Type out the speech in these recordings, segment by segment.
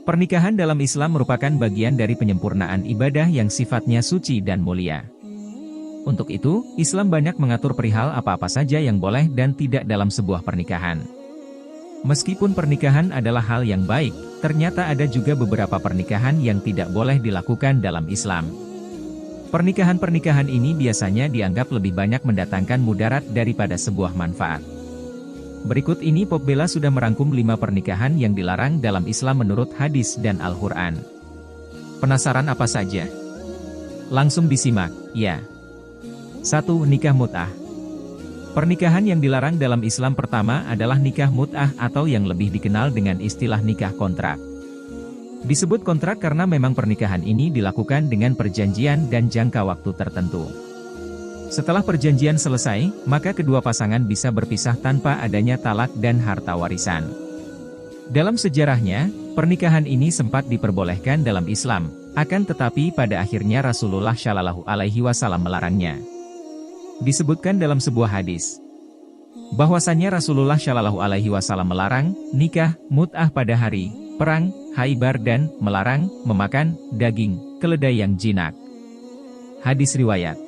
Pernikahan dalam Islam merupakan bagian dari penyempurnaan ibadah yang sifatnya suci dan mulia. Untuk itu, Islam banyak mengatur perihal apa-apa saja yang boleh dan tidak dalam sebuah pernikahan. Meskipun pernikahan adalah hal yang baik, ternyata ada juga beberapa pernikahan yang tidak boleh dilakukan dalam Islam. Pernikahan-pernikahan ini biasanya dianggap lebih banyak mendatangkan mudarat daripada sebuah manfaat. Berikut ini Pop Bella sudah merangkum 5 pernikahan yang dilarang dalam Islam menurut hadis dan Al-Quran. Penasaran apa saja? Langsung disimak, ya. 1. Nikah mut'ah. Pernikahan yang dilarang dalam Islam pertama adalah nikah mut'ah atau yang lebih dikenal dengan istilah nikah kontrak. Disebut kontrak karena memang pernikahan ini dilakukan dengan perjanjian dan jangka waktu tertentu. Setelah perjanjian selesai, maka kedua pasangan bisa berpisah tanpa adanya talak dan harta warisan. Dalam sejarahnya, pernikahan ini sempat diperbolehkan dalam Islam, akan tetapi pada akhirnya Rasulullah Shallallahu Alaihi Wasallam melarangnya. Disebutkan dalam sebuah hadis, bahwasannya Rasulullah Shallallahu Alaihi Wasallam melarang nikah mut'ah pada hari perang Khaibar dan melarang memakan daging keledai yang jinak. Hadis riwayat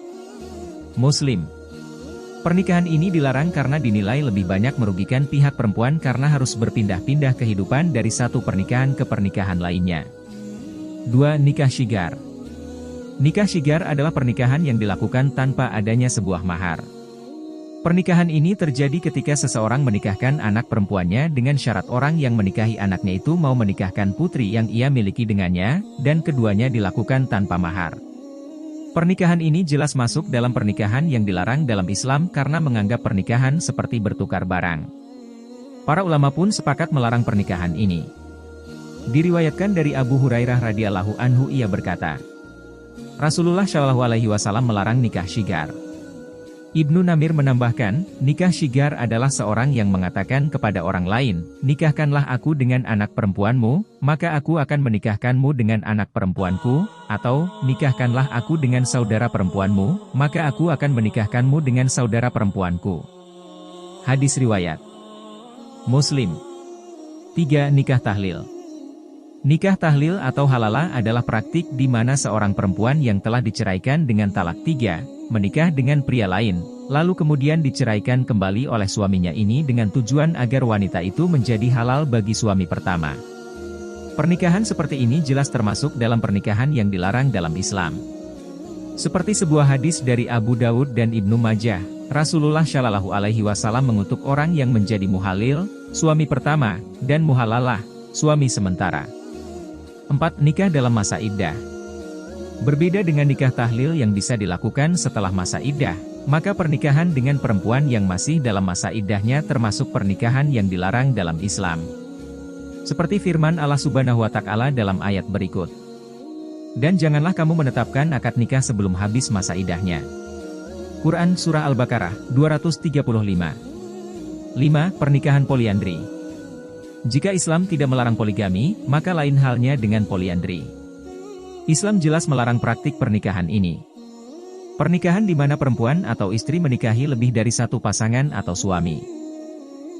Muslim. Pernikahan ini dilarang karena dinilai lebih banyak merugikan pihak perempuan karena harus berpindah-pindah kehidupan dari satu pernikahan ke pernikahan lainnya. 2. Nikah syigar. Nikah syigar adalah pernikahan yang dilakukan tanpa adanya sebuah mahar. Pernikahan ini terjadi ketika seseorang menikahkan anak perempuannya dengan syarat orang yang menikahi anaknya itu mau menikahkan putri yang ia miliki dengannya, dan keduanya dilakukan tanpa mahar. Pernikahan ini jelas masuk dalam pernikahan yang dilarang dalam Islam karena menganggap pernikahan seperti bertukar barang. Para ulama pun sepakat melarang pernikahan ini. Diriwayatkan dari Abu Hurairah radhiyallahu anhu ia berkata, Rasulullah Shallallahu Alaihi Wasallam melarang nikah syigar. Ibnu Namir menambahkan, nikah syigar adalah seorang yang mengatakan kepada orang lain, nikahkanlah aku dengan anak perempuanmu, maka aku akan menikahkanmu dengan anak perempuanku, atau, nikahkanlah aku dengan saudara perempuanmu, maka aku akan menikahkanmu dengan saudara perempuanku. Hadis riwayat Muslim. 3. Nikah tahlil. Nikah tahlil atau halalah adalah praktik di mana seorang perempuan yang telah diceraikan dengan talak 3, menikah dengan pria lain, lalu kemudian diceraikan kembali oleh suaminya ini dengan tujuan agar wanita itu menjadi halal bagi suami pertama. Pernikahan seperti ini jelas termasuk dalam pernikahan yang dilarang dalam Islam. Seperti sebuah hadis dari Abu Dawud dan Ibnu Majah, Rasulullah Shallallahu Alaihi Wasallam mengutuk orang yang menjadi muhalil, suami pertama, dan muhalalah, suami sementara. 4. Nikah dalam masa iddah. Berbeda dengan nikah tahlil yang bisa dilakukan setelah masa iddah, maka pernikahan dengan perempuan yang masih dalam masa iddahnya termasuk pernikahan yang dilarang dalam Islam. Seperti firman Allah Subhanahu wa Ta'ala dalam ayat berikut. Dan janganlah kamu menetapkan akad nikah sebelum habis masa iddahnya. Quran Surah Al-Baqarah 235. 5. Pernikahan poliandri. Jika Islam tidak melarang poligami, maka lain halnya dengan poliandri. Islam jelas melarang praktik pernikahan ini. Pernikahan di mana perempuan atau istri menikahi lebih dari satu pasangan atau suami.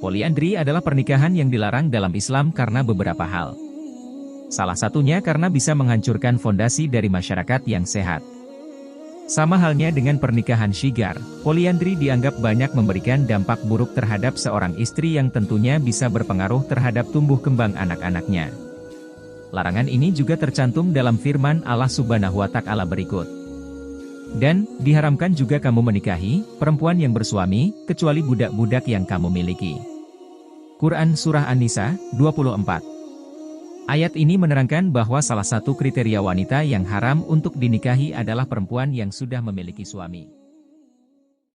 Poliandri adalah pernikahan yang dilarang dalam Islam karena beberapa hal. Salah satunya karena bisa menghancurkan fondasi dari masyarakat yang sehat. Sama halnya dengan pernikahan syigar, poliandri dianggap banyak memberikan dampak buruk terhadap seorang istri yang tentunya bisa berpengaruh terhadap tumbuh kembang anak-anaknya. Larangan ini juga tercantum dalam firman Allah Subhanahu wa Ta'ala berikut. Dan, diharamkan juga kamu menikahi perempuan yang bersuami, kecuali budak-budak yang kamu miliki. Quran Surah An-Nisa, 24. Ayat ini menerangkan bahwa salah satu kriteria wanita yang haram untuk dinikahi adalah perempuan yang sudah memiliki suami.